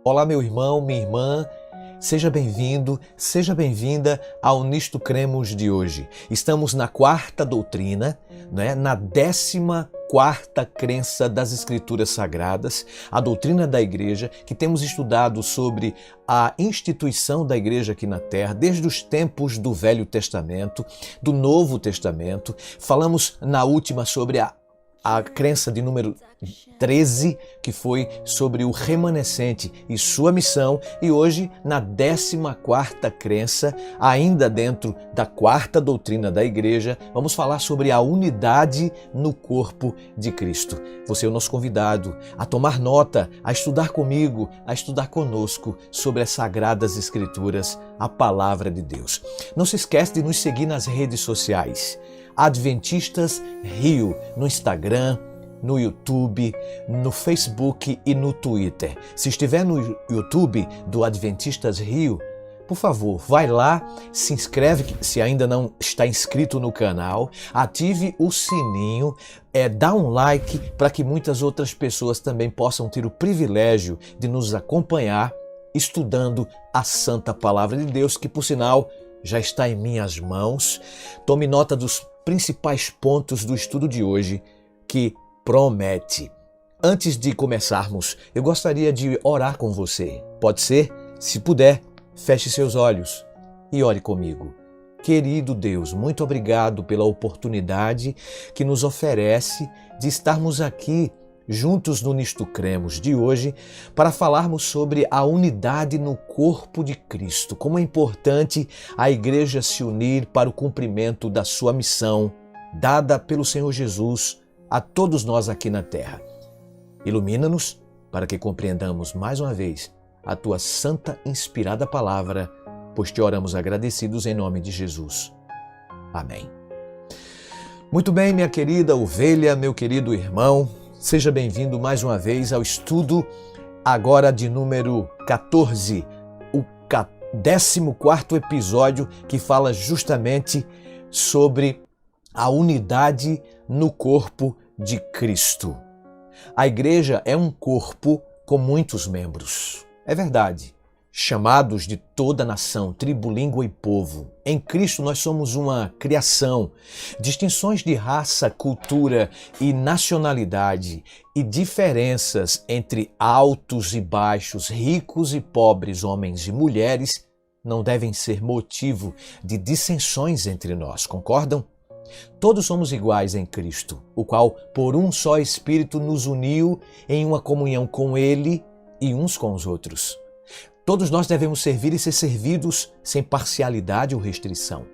Olá, meu irmão, minha irmã, seja bem-vindo, seja bem-vinda ao Nisto Cremos de hoje. Estamos na quarta doutrina, na 14ª crença das Escrituras Sagradas, a doutrina da Igreja, que temos estudado sobre a instituição da Igreja aqui na Terra, desde os tempos do Velho Testamento, do Novo Testamento. Falamos na última sobre a crença de número 13, que foi sobre o remanescente e sua missão, e hoje na 14ª crença, ainda dentro da quarta doutrina da Igreja, vamos falar sobre a unidade no corpo de Cristo. Você é o nosso convidado a tomar nota, a estudar comigo, a estudar conosco sobre as Sagradas Escrituras, a Palavra de Deus. Não se esquece de nos seguir nas redes sociais. Adventistas Rio, no Instagram, no YouTube, no Facebook e no Twitter. Se estiver no YouTube do Adventistas Rio, por favor, vai lá, se inscreve se ainda não está inscrito no canal, ative o sininho, dá um like para que muitas outras pessoas também possam ter o privilégio de nos acompanhar estudando a Santa Palavra de Deus, que por sinal já está em minhas mãos. Tome nota dos principais pontos do estudo de hoje, que promete. Antes de começarmos, eu gostaria de orar com você. Pode ser? Se puder, feche seus olhos e ore comigo. Querido Deus, muito obrigado pela oportunidade que nos oferece de estarmos aqui juntos no Nisto Cremos de hoje para falarmos sobre a unidade no corpo de Cristo. Como é importante a Igreja se unir para o cumprimento da sua missão dada pelo Senhor Jesus a todos nós aqui na terra. Ilumina-nos para que compreendamos mais uma vez a tua santa inspirada palavra, pois te oramos agradecidos em nome de Jesus. Amém. Muito bem, minha querida ovelha, meu querido irmão, seja bem-vindo mais uma vez ao estudo agora de número 14, o 14º episódio, que fala justamente sobre a unidade no corpo de Cristo. A igreja é um corpo com muitos membros. É verdade. Chamados de toda nação, tribo, língua e povo. Em Cristo nós somos uma criação. Distinções de raça, cultura e nacionalidade e diferenças entre altos e baixos, ricos e pobres, homens e mulheres, não devem ser motivo de dissensões entre nós, concordam? Todos somos iguais em Cristo, o qual por um só Espírito nos uniu em uma comunhão com Ele e uns com os outros. Todos nós devemos servir e ser servidos sem parcialidade ou restrição.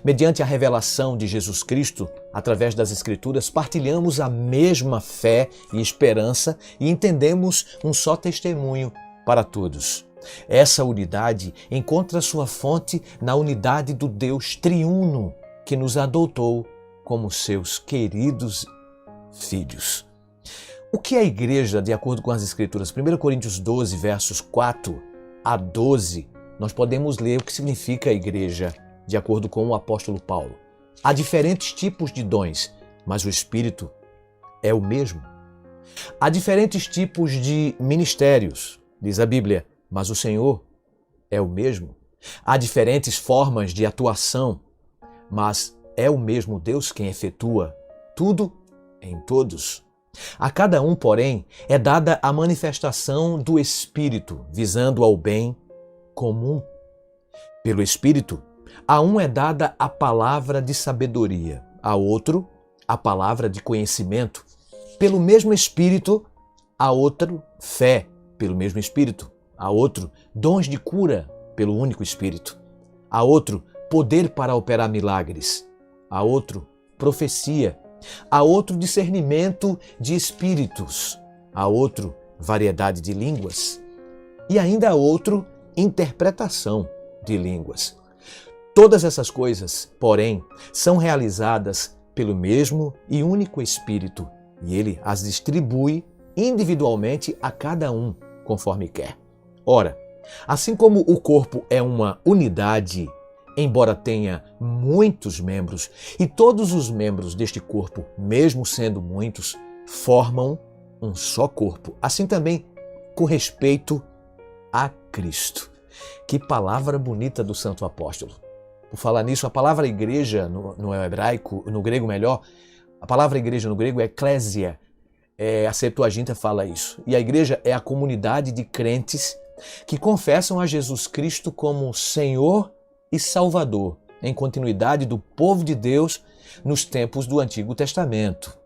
Mediante a revelação de Jesus Cristo, através das Escrituras, partilhamos a mesma fé e esperança e entendemos um só testemunho para todos. Essa unidade encontra sua fonte na unidade do Deus triuno, que nos adotou como seus queridos filhos. O que é a igreja, de acordo com as Escrituras? 1 Coríntios 12, versos 4 a 12, nós podemos ler o que significa a igreja, de acordo com o apóstolo Paulo. Há diferentes tipos de dons, mas o Espírito é o mesmo. Há diferentes tipos de ministérios, diz a Bíblia, mas o Senhor é o mesmo. Há diferentes formas de atuação, mas é o mesmo Deus quem efetua tudo em todos. A cada um, porém, é dada a manifestação do Espírito, visando ao bem comum. Pelo Espírito, a um é dada a palavra de sabedoria, a outro a palavra de conhecimento. Pelo mesmo Espírito, a outro fé, pelo mesmo Espírito. A outro dons de cura, pelo único Espírito. A outro poder para operar milagres. A outro profecia. A outro discernimento de espíritos, a outro variedade de línguas e ainda a outro interpretação de línguas. Todas essas coisas, porém, são realizadas pelo mesmo e único Espírito e ele as distribui individualmente a cada um, conforme quer. Ora, assim como o corpo é uma unidade, embora tenha muitos membros, e todos os membros deste corpo, mesmo sendo muitos, formam um só corpo. Assim também com respeito a Cristo. Que palavra bonita do Santo Apóstolo. Por falar nisso, a palavra igreja no hebraico, no grego melhor, a palavra igreja no grego é eklésia. A Septuaginta fala isso. E a igreja é a comunidade de crentes que confessam a Jesus Cristo como Senhor e Salvador, em continuidade do povo de Deus nos tempos do Antigo Testamento.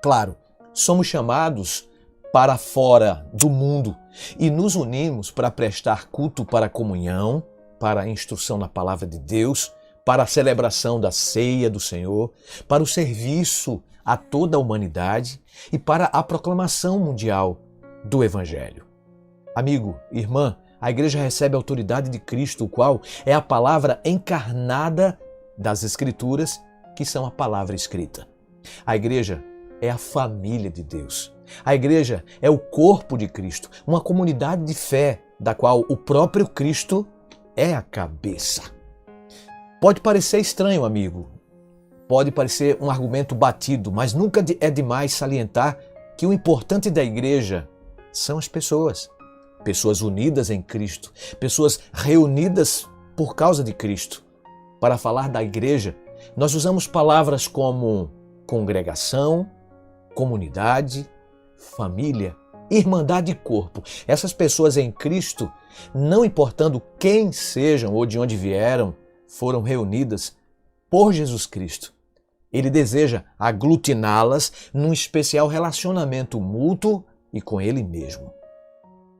Claro, somos chamados para fora do mundo e nos unimos para prestar culto para a comunhão, para a instrução na palavra de Deus, para a celebração da ceia do Senhor, para o serviço a toda a humanidade e para a proclamação mundial do Evangelho. Amigo, irmã, a igreja recebe a autoridade de Cristo, o qual é a palavra encarnada das Escrituras, que são a palavra escrita. A igreja é a família de Deus. A igreja é o corpo de Cristo, uma comunidade de fé, da qual o próprio Cristo é a cabeça. Pode parecer estranho, amigo. Pode parecer um argumento batido, mas nunca é demais salientar que o importante da igreja são as pessoas. Pessoas unidas em Cristo, pessoas reunidas por causa de Cristo. Para falar da igreja, nós usamos palavras como congregação, comunidade, família, irmandade e corpo. Essas pessoas em Cristo, não importando quem sejam ou de onde vieram, foram reunidas por Jesus Cristo. Ele deseja aglutiná-las num especial relacionamento mútuo e com Ele mesmo.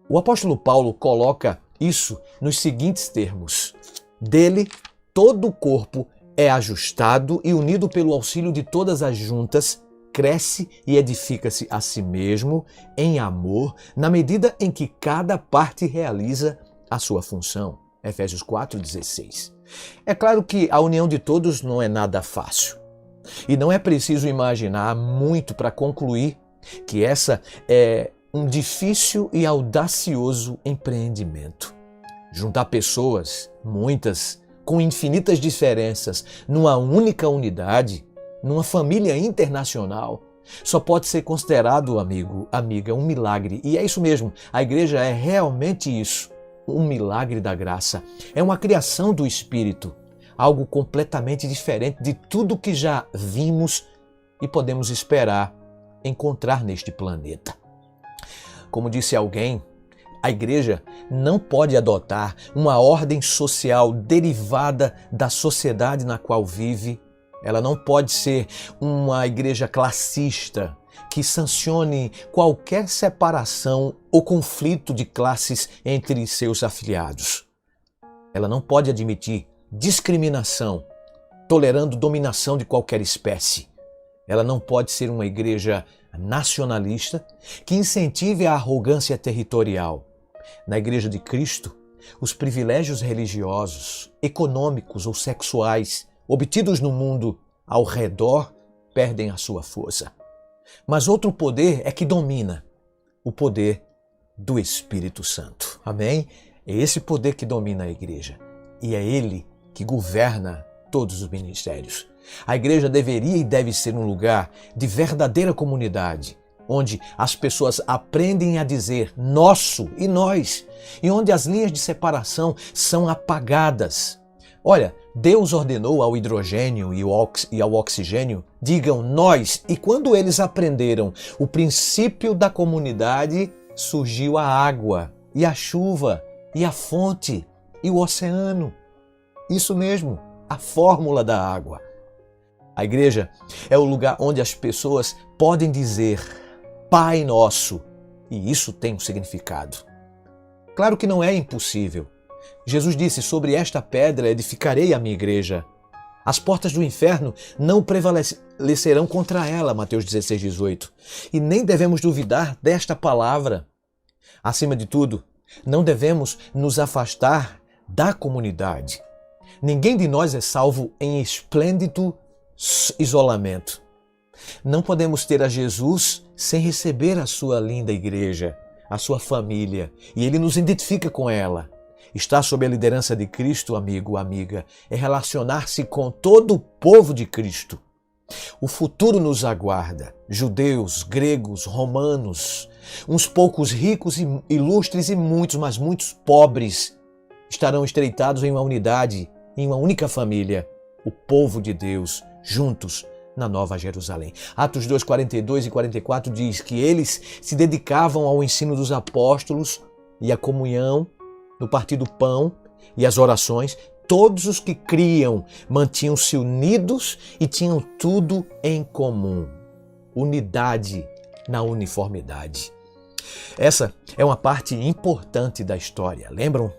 O apóstolo Paulo coloca isso nos seguintes termos: dele, todo o corpo é ajustado e unido pelo auxílio de todas as juntas, cresce e edifica-se a si mesmo em amor, na medida em que cada parte realiza a sua função. Efésios 4,16. É claro que a união de todos não é nada fácil. E não é preciso imaginar muito para concluir que essa é um difícil e audacioso empreendimento. Juntar pessoas, muitas, com infinitas diferenças, numa única unidade, numa família internacional, só pode ser considerado, amigo, amiga, um milagre. E é isso mesmo, a igreja é realmente isso, um milagre da graça. É uma criação do Espírito, algo completamente diferente de tudo que já vimos e podemos esperar encontrar neste planeta. Como disse alguém, a igreja não pode adotar uma ordem social derivada da sociedade na qual vive. Ela não pode ser uma igreja classista que sancione qualquer separação ou conflito de classes entre seus afiliados. Ela não pode admitir discriminação, tolerando dominação de qualquer espécie. Ela não pode ser uma igreja nacionalista que incentive a arrogância territorial. Na Igreja de Cristo, os privilégios religiosos, econômicos ou sexuais obtidos no mundo ao redor perdem a sua força. Mas outro poder é que domina, o poder do Espírito Santo. Amém? É esse poder que domina a igreja e é ele que governa todos os ministérios. A igreja deveria e deve ser um lugar de verdadeira comunidade, onde as pessoas aprendem a dizer nosso e nós, e onde as linhas de separação são apagadas. Olha, Deus ordenou ao hidrogênio e ao oxigênio, digam nós, e quando eles aprenderam o princípio da comunidade, surgiu a água, e a chuva, e a fonte, e o oceano. Isso mesmo, a fórmula da água. A igreja é o lugar onde as pessoas podem dizer Pai Nosso, e isso tem um significado. Claro que não é impossível. Jesus disse, sobre esta pedra edificarei a minha igreja. As portas do inferno não prevalecerão contra ela, Mateus 16:18. E nem devemos duvidar desta palavra. Acima de tudo, não devemos nos afastar da comunidade. Ninguém de nós é salvo em esplêndido isolamento. Não podemos ter a Jesus sem receber a sua linda igreja, a sua família, e Ele nos identifica com ela. Estar sob a liderança de Cristo, amigo, amiga, é relacionar-se com todo o povo de Cristo. O futuro nos aguarda. Judeus, gregos, romanos, uns poucos ricos e ilustres e muitos, mas muitos pobres estarão estreitados em uma unidade, em uma única família, o povo de Deus, juntos na Nova Jerusalém. Atos 2, 42 e 44 diz que eles se dedicavam ao ensino dos apóstolos e à comunhão, no partir do pão e as orações. Todos os que criam mantinham-se unidos e tinham tudo em comum. Unidade na uniformidade. Essa é uma parte importante da história. Lembram?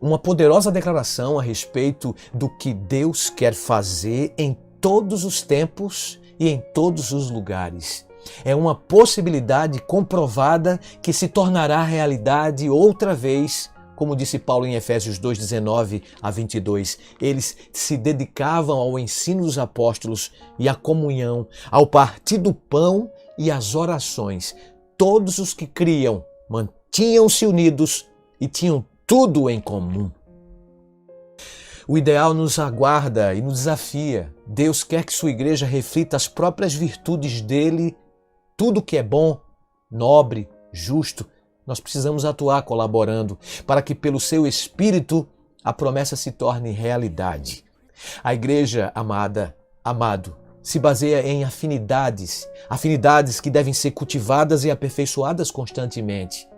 Uma poderosa declaração a respeito do que Deus quer fazer em todos os tempos e em todos os lugares. É uma possibilidade comprovada que se tornará realidade outra vez. Como disse Paulo em Efésios 2, 19 a 22, eles se dedicavam ao ensino dos apóstolos e à comunhão, ao partir do pão e às orações. Todos os que criam mantinham-se unidos e tinham tudo em comum. O ideal nos aguarda e nos desafia. Deus quer que sua igreja reflita as próprias virtudes dele, tudo que é bom, nobre, justo. Nós precisamos atuar colaborando para que pelo seu Espírito a promessa se torne realidade. A igreja amado, se baseia em afinidades que devem ser cultivadas e aperfeiçoadas constantemente.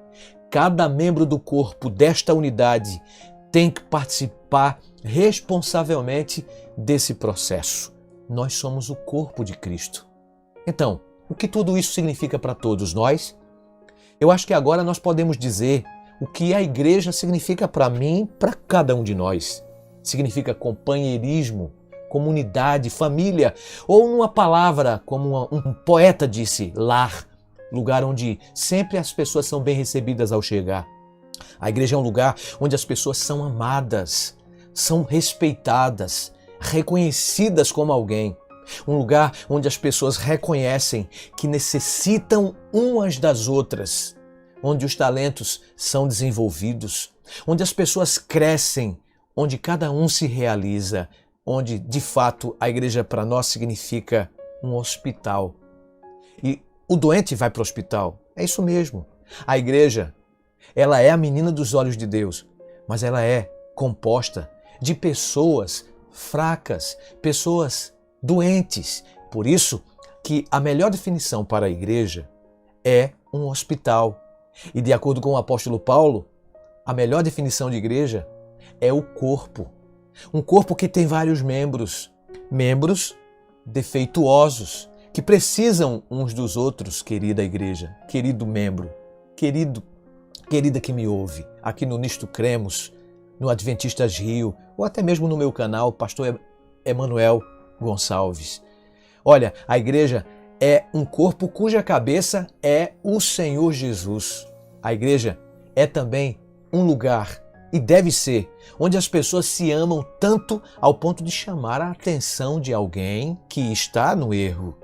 Cada membro do corpo desta unidade tem que participar responsavelmente desse processo. Nós somos o corpo de Cristo. Então, o que tudo isso significa para todos nós? Eu acho que agora nós podemos dizer o que a igreja significa para mim, para cada um de nós. Significa companheirismo, comunidade, família, ou numa palavra, como um poeta disse, lar, lugar onde sempre as pessoas são bem recebidas ao chegar. A igreja é um lugar onde as pessoas são amadas, são respeitadas, reconhecidas como alguém. Um lugar onde as pessoas reconhecem que necessitam umas das outras, onde os talentos são desenvolvidos, onde as pessoas crescem, onde cada um se realiza, onde, de fato, a igreja para nós significa um hospital. E o doente vai para o hospital. É isso mesmo. A igreja, ela é a menina dos olhos de Deus, mas ela é composta de pessoas fracas, pessoas doentes. Por isso que a melhor definição para a igreja é um hospital. E de acordo com o apóstolo Paulo, a melhor definição de igreja é o corpo. Um corpo que tem vários membros, membros defeituosos, que precisam uns dos outros, querida igreja, querido membro, querida que me ouve, aqui no Nisto Cremos, no Adventistas Rio, ou até mesmo no meu canal, Pastor Emanuel Gonçalves. Olha, a igreja é um corpo cuja cabeça é o Senhor Jesus. A igreja é também um lugar, e deve ser, onde as pessoas se amam tanto ao ponto de chamar a atenção de alguém que está no erro.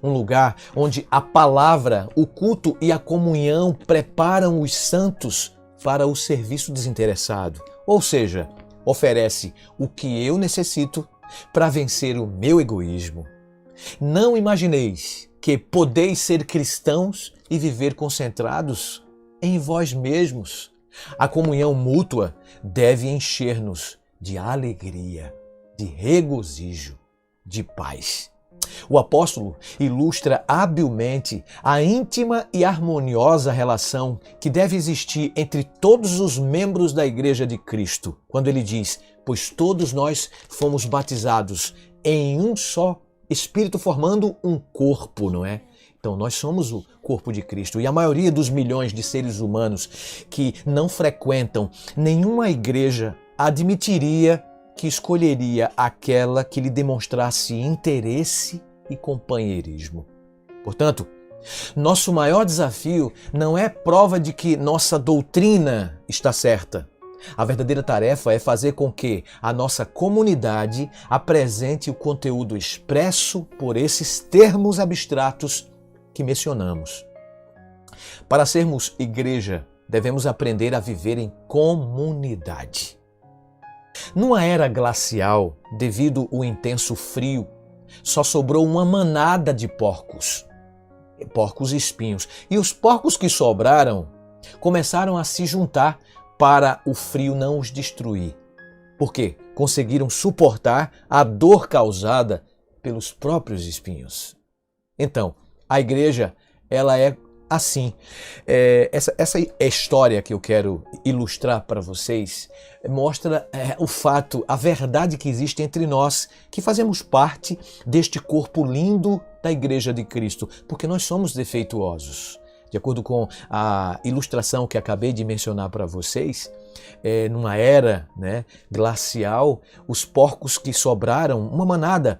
Um lugar onde a palavra, o culto e a comunhão preparam os santos para o serviço desinteressado. Ou seja, oferece o que eu necessito para vencer o meu egoísmo. Não imagineis que podeis ser cristãos e viver concentrados em vós mesmos. A comunhão mútua deve encher-nos de alegria, de regozijo, de paz. O apóstolo ilustra habilmente a íntima e harmoniosa relação que deve existir entre todos os membros da Igreja de Cristo, quando ele diz: pois todos nós fomos batizados em um só Espírito, formando um corpo, não é? Então nós somos o corpo de Cristo, e a maioria dos milhões de seres humanos que não frequentam nenhuma igreja admitiria que escolheria aquela que lhe demonstrasse interesse e companheirismo. Portanto, nosso maior desafio não é prova de que nossa doutrina está certa. A verdadeira tarefa é fazer com que a nossa comunidade apresente o conteúdo expresso por esses termos abstratos que mencionamos. Para sermos igreja, devemos aprender a viver em comunidade. Numa era glacial, devido ao intenso frio, Só sobrou uma manada de porcos espinhos. E os porcos que sobraram começaram a se juntar para o frio não os destruir. Por quê? Conseguiram suportar a dor causada pelos próprios espinhos. Então, a igreja, ela é assim. Essa história que eu quero ilustrar para vocês mostra o fato, a verdade que existe entre nós, que fazemos parte deste corpo lindo da Igreja de Cristo, porque nós somos defeituosos. De acordo com a ilustração que acabei de mencionar para vocês, numa era, glacial, os porcos que sobraram, uma manada,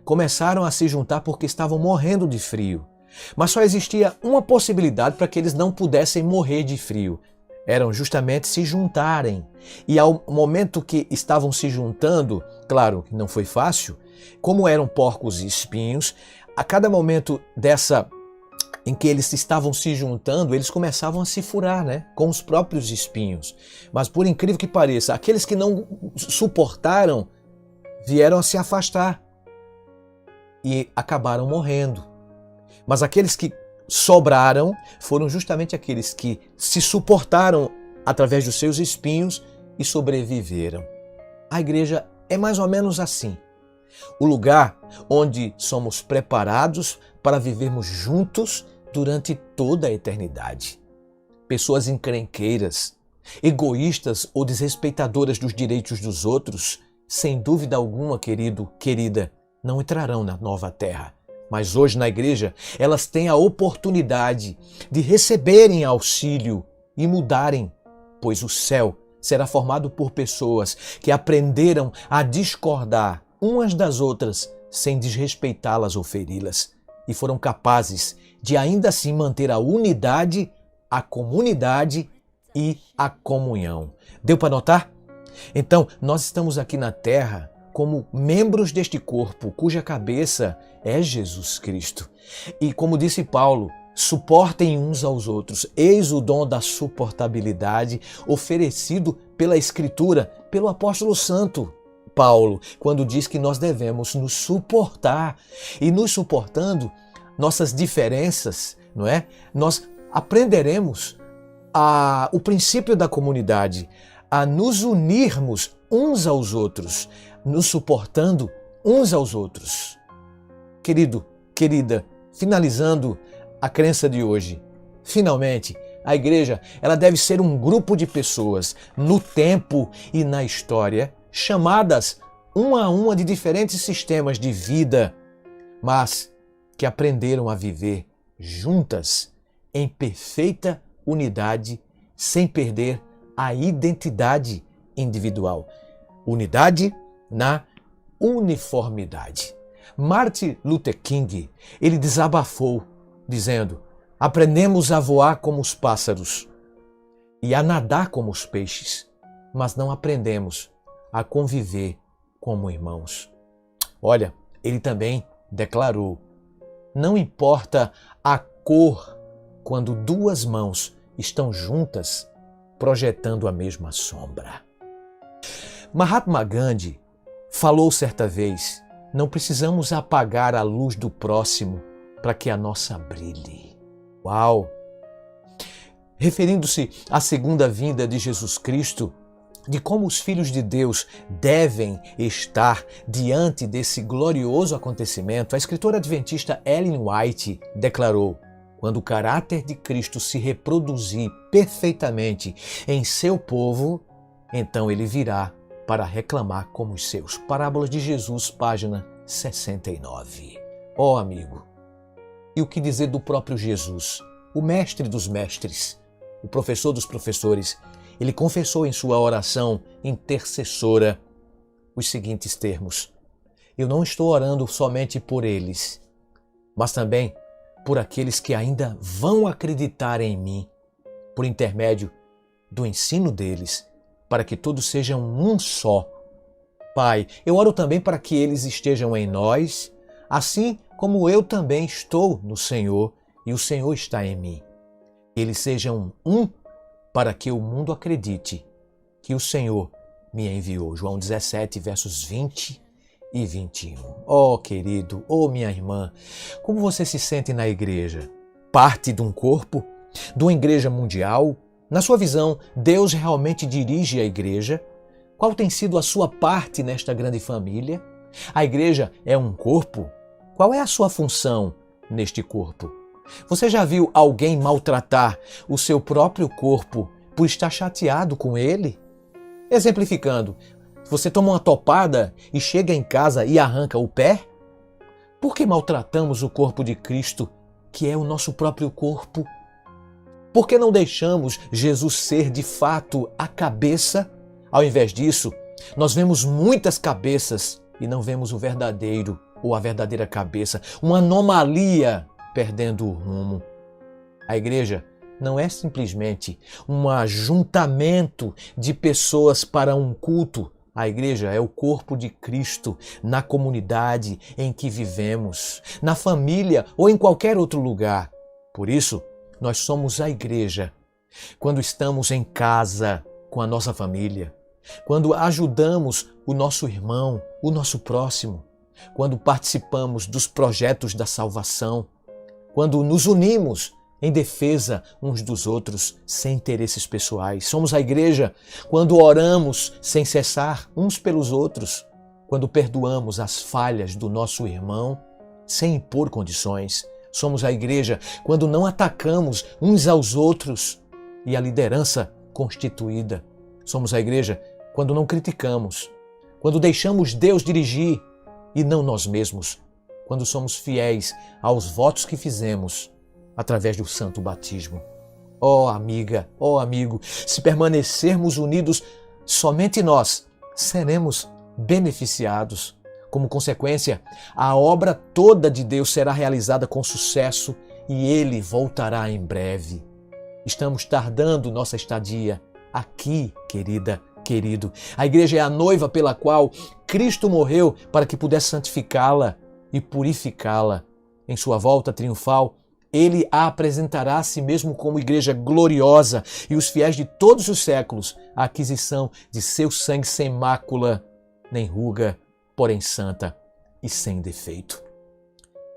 começaram a se juntar porque estavam morrendo de frio. Mas só existia uma possibilidade para que eles não pudessem morrer de frio. Eram justamente se juntarem. E ao momento que estavam se juntando, claro que não foi fácil, como eram porcos e espinhos, a cada momento em que eles estavam se juntando, eles começavam a se furar, com os próprios espinhos. Mas por incrível que pareça, aqueles que não suportaram vieram a se afastar e acabaram morrendo. Mas aqueles que sobraram foram justamente aqueles que se suportaram através dos seus espinhos e sobreviveram. A igreja é mais ou menos assim. O lugar onde somos preparados para vivermos juntos durante toda a eternidade. Pessoas encrenqueiras, egoístas ou desrespeitadoras dos direitos dos outros, sem dúvida alguma, querido, querida, não entrarão na nova terra. Mas hoje na igreja, elas têm a oportunidade de receberem auxílio e mudarem, pois o céu será formado por pessoas que aprenderam a discordar umas das outras sem desrespeitá-las ou feri-las e foram capazes de ainda assim manter a unidade, a comunidade e a comunhão. Deu para notar? Então, nós estamos aqui na terra como membros deste corpo, cuja cabeça é Jesus Cristo. E como disse Paulo, suportem uns aos outros. Eis o dom da suportabilidade oferecido pela Escritura, pelo apóstolo santo Paulo, quando diz que nós devemos nos suportar. E nos suportando, nossas diferenças, nós aprenderemos o princípio da comunidade, a nos unirmos uns aos outros, nos suportando uns aos outros. Querido, querida, finalizando a crença de hoje, finalmente, a igreja ela deve ser um grupo de pessoas no tempo e na história, chamadas uma a uma de diferentes sistemas de vida, mas que aprenderam a viver juntas em perfeita unidade, sem perder a identidade individual. Unidade na uniformidade. Martin Luther King, ele desabafou, dizendo: aprendemos a voar como os pássaros e a nadar como os peixes, mas não aprendemos a conviver como irmãos. Olha, ele também declarou: não importa a cor quando duas mãos estão juntas projetando a mesma sombra. Mahatma Gandhi falou certa vez: não precisamos apagar a luz do próximo para que a nossa brilhe. Uau! Referindo-se à segunda vinda de Jesus Cristo, de como os filhos de Deus devem estar diante desse glorioso acontecimento, a escritora adventista Ellen White declarou: quando o caráter de Cristo se reproduzir perfeitamente em seu povo, então ele virá para reclamar como os seus. Parábolas de Jesus, página 69. Ó amigo, e o que dizer do próprio Jesus, o mestre dos mestres, o professor dos professores? Ele confessou em sua oração intercessora os seguintes termos: eu não estou orando somente por eles, mas também por aqueles que ainda vão acreditar em mim, por intermédio do ensino deles, para que todos sejam um só. Pai, eu oro também para que eles estejam em nós, assim como eu também estou no Senhor e o Senhor está em mim. Eles sejam um para que o mundo acredite que o Senhor me enviou. João 17, versos 20 e 21. Oh, querido, oh, minha irmã, como você se sente na igreja? Parte de um corpo? De uma igreja mundial? Na sua visão, Deus realmente dirige a igreja? Qual tem sido a sua parte nesta grande família? A igreja é um corpo? Qual é a sua função neste corpo? Você já viu alguém maltratar o seu próprio corpo por estar chateado com ele? Exemplificando, você toma uma topada e chega em casa e arranca o pé? Por que maltratamos o corpo de Cristo, que é o nosso próprio corpo? Por que não deixamos Jesus ser de fato a cabeça? Ao invés disso, nós vemos muitas cabeças e não vemos o verdadeiro ou a verdadeira cabeça, uma anomalia perdendo o rumo. A igreja não é simplesmente um ajuntamento de pessoas para um culto. A igreja é o corpo de Cristo na comunidade em que vivemos, na família ou em qualquer outro lugar. Por isso, nós somos a igreja quando estamos em casa com a nossa família, quando ajudamos o nosso irmão, o nosso próximo, quando participamos dos projetos da salvação, quando nos unimos em defesa uns dos outros sem interesses pessoais. Somos a igreja quando oramos sem cessar uns pelos outros, quando perdoamos as falhas do nosso irmão sem impor condições. Somos a igreja quando não atacamos uns aos outros e a liderança constituída. Somos a igreja quando não criticamos, quando deixamos Deus dirigir e não nós mesmos, quando somos fiéis aos votos que fizemos através do santo batismo. Oh amiga, oh amigo, se permanecermos unidos, somente nós seremos beneficiados. Como consequência, a obra toda de Deus será realizada com sucesso e Ele voltará em breve. Estamos tardando nossa estadia aqui, querida, querido. A igreja é a noiva pela qual Cristo morreu para que pudesse santificá-la e purificá-la. Em sua volta triunfal, Ele a apresentará a si mesmo como igreja gloriosa e os fiéis de todos os séculos, a aquisição de seu sangue sem mácula, nem ruga, porém santa e sem defeito.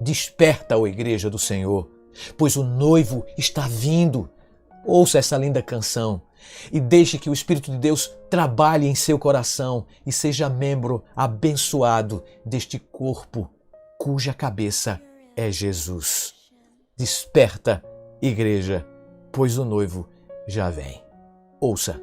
Desperta, ó igreja do Senhor, pois o noivo está vindo. Ouça essa linda canção e deixe que o Espírito de Deus trabalhe em seu coração e seja membro abençoado deste corpo cuja cabeça é Jesus. Desperta, igreja, pois o noivo já vem. Ouça.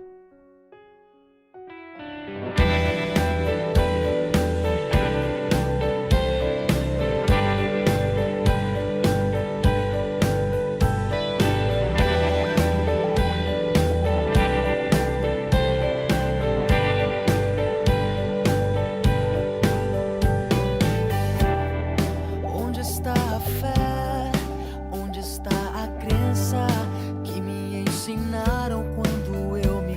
Ensinaram quando eu me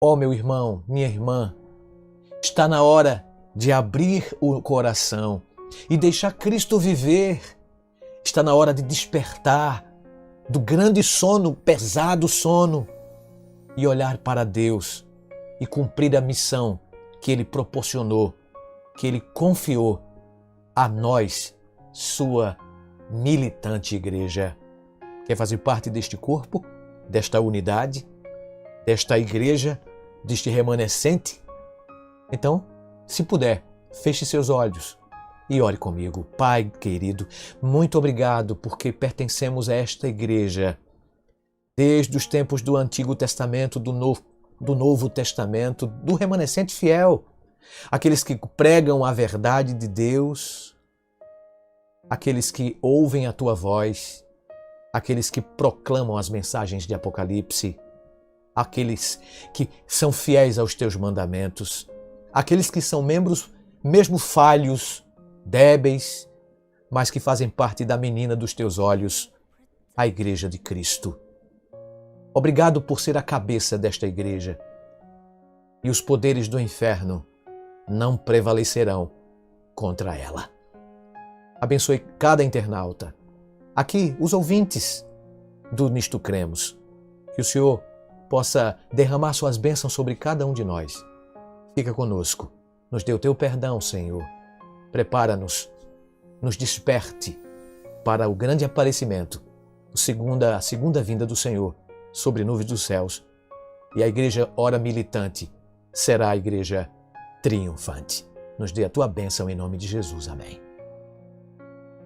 Ó, meu irmão, minha irmã, está na hora de abrir o coração e deixar Cristo viver. Está na hora de despertar do grande sono, pesado sono, e olhar para Deus e cumprir a missão que Ele proporcionou, que Ele confiou a nós, sua militante igreja. Quer fazer parte deste corpo, desta unidade, desta igreja, deste remanescente? Então, se puder, feche seus olhos e ore comigo. Pai querido, muito obrigado porque pertencemos a esta igreja desde os tempos do Antigo Testamento, do Novo Testamento, do remanescente fiel, aqueles que pregam a verdade de Deus, aqueles que ouvem a tua voz, aqueles que proclamam as mensagens de Apocalipse, aqueles que são fiéis aos teus mandamentos, aqueles que são membros mesmo falhos, débeis, mas que fazem parte da menina dos teus olhos, a Igreja de Cristo. Obrigado por ser a cabeça desta igreja. E os poderes do inferno não prevalecerão contra ela. Abençoe cada internauta. Aqui, os ouvintes do Nisto Cremos. Que o Senhor possa derramar suas bênçãos sobre cada um de nós. Fica conosco. Nos dê o teu perdão, Senhor. Prepara-nos. Nos desperte para o grande aparecimento, a segunda vinda do Senhor sobre nuvens dos céus. E a igreja ora militante será a igreja triunfante. Nos dê a tua bênção em nome de Jesus. Amém.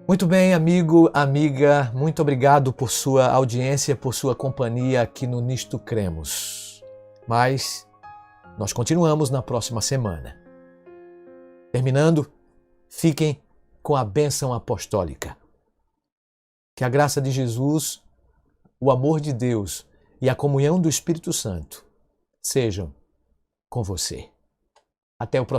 Muito bem, amigo, amiga, muito obrigado por sua audiência, por sua companhia aqui no Nisto Cremos. Mas nós continuamos na próxima semana. Terminando, fiquem com a bênção apostólica. Que a graça de Jesus, o amor de Deus e a comunhão do Espírito Santo sejam com você. Até o próximo.